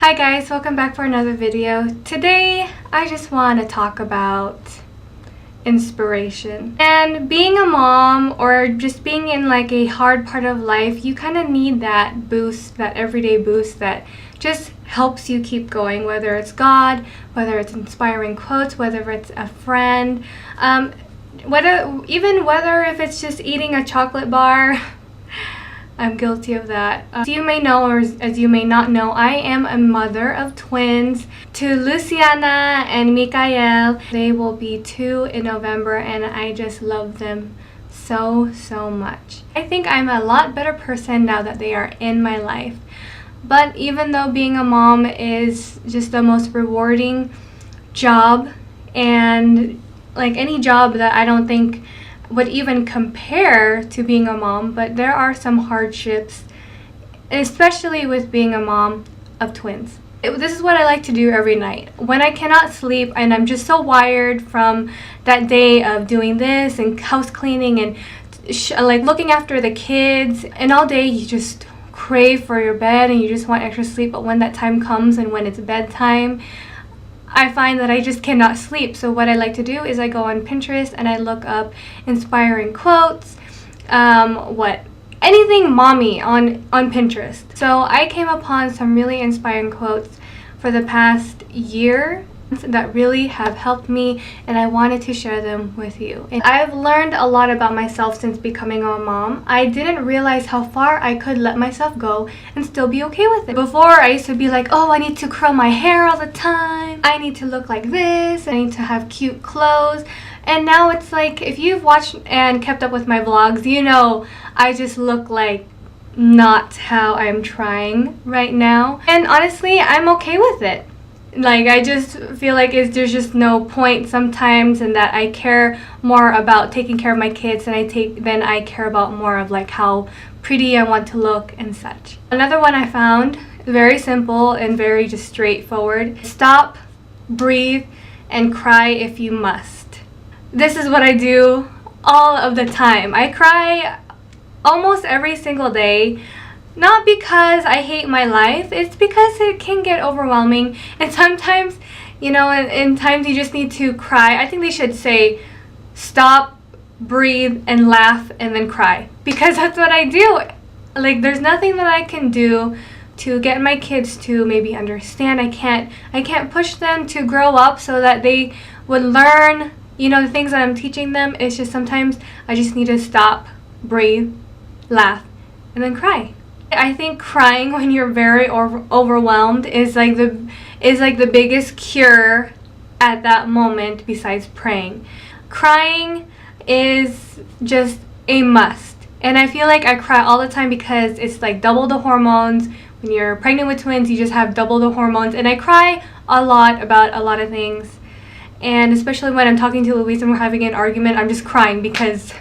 Hi guys, welcome back for another video. Today I just want to talk about inspiration. And being a mom or just being in like a hard part of life, you kind of need that boost, that everyday boost that just helps you keep going, whether it's God, whether it's inspiring quotes, whether it's a friend, whether if it's just eating a chocolate bar. I'm guilty of that. As you may know or as you may not know, I am a mother of twins to Luciana and Michael. They will be 2 in November and I just love them so much. I think I'm a lot better person now that they are in my life. But even though being a mom is just the most rewarding job, and like any job that I don't think would even compare to being a mom, but there are some hardships, especially with being a mom of twins. This is what I like to do every night when I cannot sleep and I'm just so wired from that day of doing this and house cleaning and like looking after the kids, and all day you just crave for your bed and you just want extra sleep. But when that time comes and when it's bedtime, I find that I just cannot sleep. So what I like to do is I go on Pinterest and I look up inspiring quotes, anything mommy on Pinterest. So I came upon some really inspiring quotes for the past year that really have helped me, and I wanted to share them with you. And I've learned a lot about myself since becoming a mom. I didn't realize how far I could let myself go and still be okay with it. Before, I used to be like, oh, I need to curl my hair all the time, I need to look like this, I need to have cute clothes. And now it's like, if you've watched and kept up with my vlogs, you know I just look like not how I'm trying right now. And honestly, I'm okay with it. Like, I just feel like there's just no point sometimes, and that I care more about taking care of my kids than I care about more of like how pretty I want to look and such. Another one I found, very simple and very just straightforward: stop, breathe, and cry if you must. This is what I do all of the time. I cry almost every single day. Not because I hate my life, it's because it can get overwhelming, and sometimes, you know, in times you just need to cry. I think they should say stop, breathe, and laugh, and then cry, because that's what I do. Like, there's nothing that I can do to get my kids to maybe understand. I can't push them to grow up so that they would learn, you know, the things that I'm teaching them. It's just sometimes I just need to stop, breathe, laugh, and then cry. I think crying when you're very overwhelmed is like the biggest cure at that moment besides praying. Crying is just a must. And I feel like I cry all the time because it's like double the hormones. When you're pregnant with twins, you just have double the hormones. And I cry a lot about a lot of things. And especially when I'm talking to Louise and we're having an argument, I'm just crying because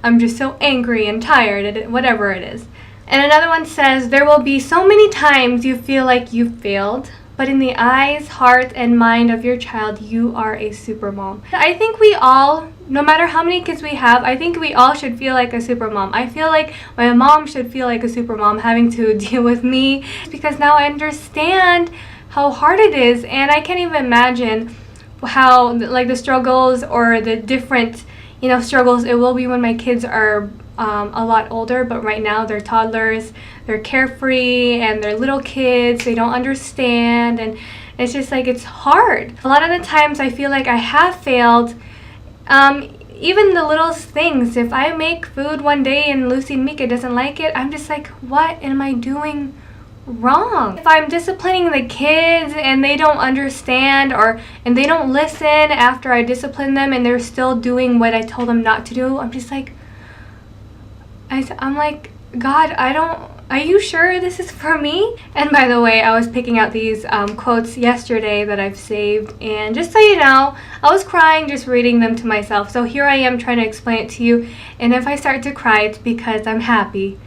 I'm just so angry and tired, whatever it is. And another one says, there will be so many times you feel like you failed, but in the eyes, heart, and mind of your child, you are a super mom. I think we all, no matter how many kids we have, I think we all should feel like a super mom. I feel like my mom should feel like a super mom having to deal with me, because now I understand how hard it is, and I can't even imagine how like the struggles or the different, you know, struggles it will be when my kids are a lot older. But right now they're toddlers, they're carefree, and they're little kids, they don't understand, and it's just like, it's hard. A lot of the times I feel like I have failed, even the littlest things. If I make food one day and Lucy and Mique doesn't like it, I'm just like, what am I doing wrong? If I'm disciplining the kids and they don't understand, and they don't listen after I discipline them and they're still doing what I told them not to do, I'm just like, I'm like, God, are you sure this is for me? And by the way, I was picking out these quotes yesterday that I've saved, and just so you know, I was crying just reading them to myself. So here I am trying to explain it to you, and if I start to cry, it's because I'm happy,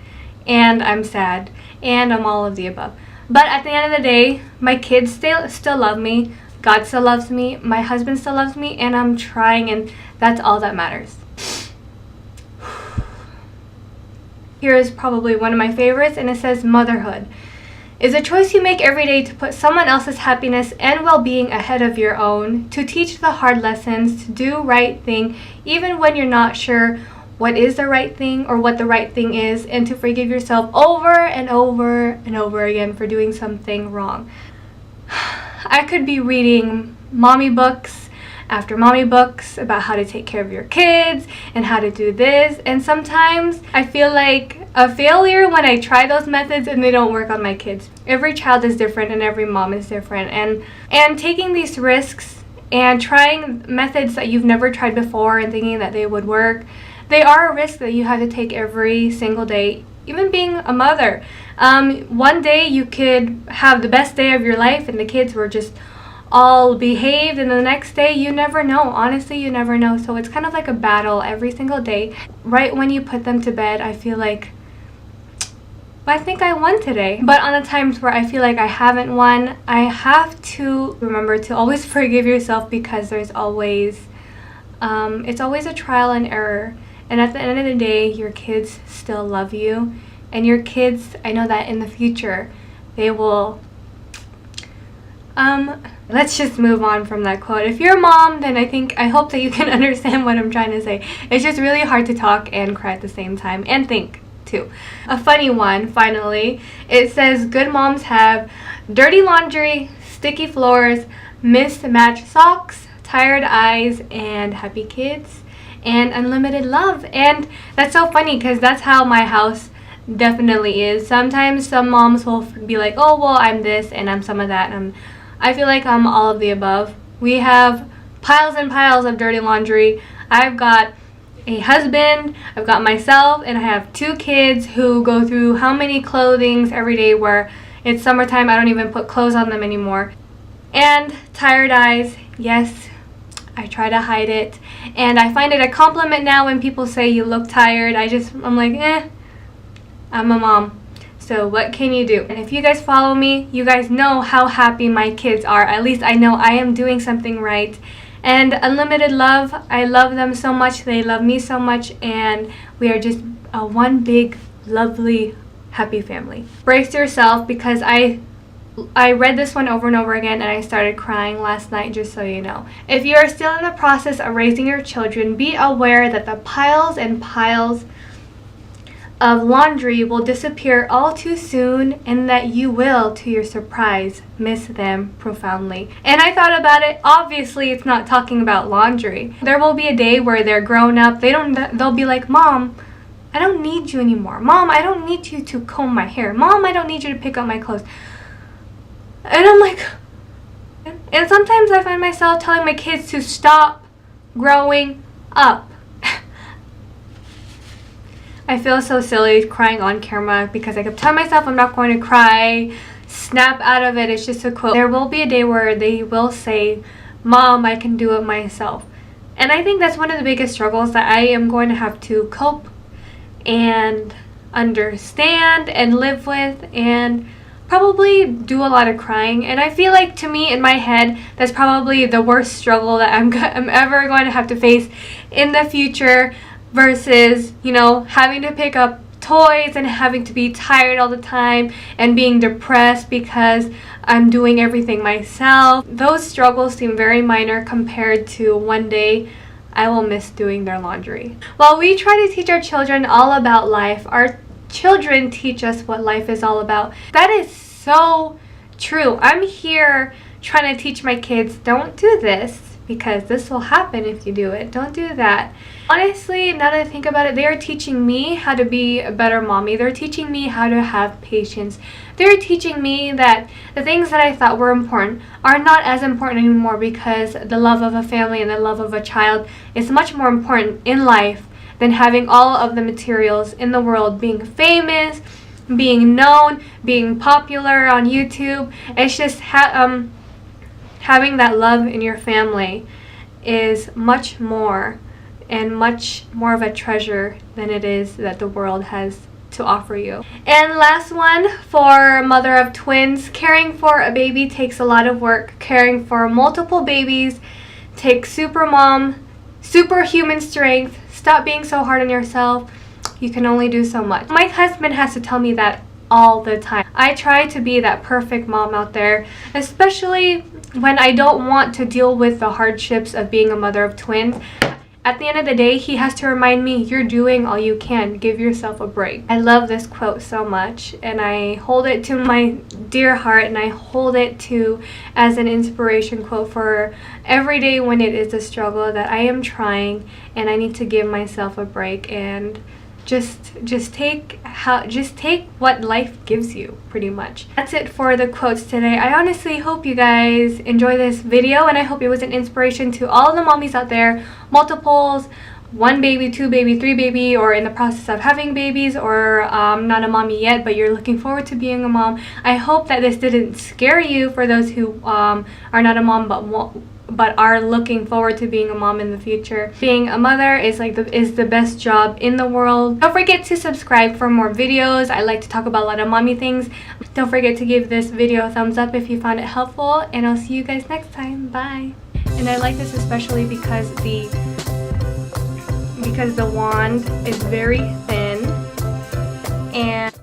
and I'm sad, and I'm all of the above. But at the end of the day, my kids still love me, God still loves me, my husband still loves me, and I'm trying, and that's all that matters. Here is probably one of my favorites, and it says motherhood. is a choice you make every day to put someone else's happiness and well-being ahead of your own, to teach the hard lessons, to do right thing even when you're not sure what is the right thing or what the right thing is, and to forgive yourself over and over and over again for doing something wrong. I could be reading mommy books after mommy books about how to take care of your kids and how to do this, and sometimes I feel like a failure when I try those methods and they don't work on my kids. Every child is different and every mom is different, and taking these risks and trying methods that you've never tried before and thinking that they would work, they are a risk that you have to take every single day. Even being a mother, one day you could have the best day of your life and the kids were just all behaved, and the next day you never know. Honestly, you never know. So it's kind of like a battle every single day. Right when you put them to bed, I feel like, I think I won today. But on the times where I feel like I haven't won, I have to remember to always forgive yourself, because there's always it's always a trial and error, and at the end of the day your kids still love you, and your kids, I know that in the future they will let's just move on from that quote. If you're a mom, then I hope that you can understand what I'm trying to say. It's just really hard to talk and cry at the same time, and think too. A funny one, finally. It says, good moms have dirty laundry, sticky floors, mismatched socks, tired eyes, and happy kids, and unlimited love. And that's so funny, because that's how my house definitely is. Sometimes some moms will be like, oh, well, I'm this and I'm some of that, and I feel like I'm all of the above. We have piles and piles of dirty laundry. I've got a husband, I've got myself, and I have 2 kids who go through how many clothings every day where it's summertime, I don't even put clothes on them anymore. And tired eyes, yes, I try to hide it. And I find it a compliment now when people say you look tired. I'm like, I'm a mom. So what can you do? And if you guys follow me, you guys know how happy my kids are. At least I know I am doing something right. And unlimited love, I love them so much, they love me so much, and we are just one big, lovely, happy family. Brace yourself, because I read this one over and over again and I started crying last night, just so you know. If you are still in the process of raising your children, be aware that the piles and piles of laundry will disappear all too soon, and that you will, to your surprise, miss them profoundly. And I thought about it. Obviously, it's not talking about laundry. There will be a day where they're grown up. They'll be like, Mom, I don't need you anymore. Mom, I don't need you to comb my hair. Mom, I don't need you to pick up my clothes. And I'm like, and sometimes I find myself telling my kids to stop growing up. I feel so silly crying on camera, because I kept telling myself I'm not going to cry, snap out of it. It's just a quote. There will be a day where they will say, Mom, I can do it myself. And I think that's one of the biggest struggles that I am going to have to cope and understand and live with, and probably do a lot of crying. And I feel like, to me, in my head, that's probably the worst struggle that I'm ever going to have to face in the future, versus, having to pick up toys and having to be tired all the time and being depressed because I'm doing everything myself. Those struggles seem very minor compared to one day I will miss doing their laundry. While we try to teach our children all about life, our children teach us what life is all about. That is so true. I'm here trying to teach my kids, don't do this, because this will happen if you do it. Don't do that. Honestly, now that I think about it, they are teaching me how to be a better mommy. They're teaching me how to have patience. They're teaching me that the things that I thought were important are not as important anymore, because the love of a family and the love of a child is much more important in life than having all of the materials in the world, being famous, being known, being popular on YouTube. It's just having that love in your family is much more of a treasure than it is that the world has to offer you. And last one, for mother of twins, caring for a baby takes a lot of work. Caring for multiple babies takes superhuman strength. Stop being so hard on yourself. You can only do so much. My husband has to tell me that all the time. I try to be that perfect mom out there, especially when I don't want to deal with the hardships of being a mother of twins. At the end of the day, he has to remind me, you're doing all you can. Give yourself a break. I love this quote so much, and I hold it to my dear heart, and I hold it to as an inspiration quote for every day when it is a struggle that I am trying and I need to give myself a break and just take what life gives you, pretty much. That's it for the quotes today. I honestly hope you guys enjoy this video, and I hope it was an inspiration to all the mommies out there, multiples, 1 baby, 2 baby, 3 baby, or in the process of having babies, or not a mommy yet but you're looking forward to being a mom. I hope that this didn't scare you for those who are not a mom but are looking forward to being a mom in the future. Being a mother is the best job in the world. Don't forget to subscribe for more videos. I like to talk about a lot of mommy things. Don't forget to give this video a thumbs up if you found it helpful, and I'll see you guys next time. Bye. And I like this especially because the wand is very thin, and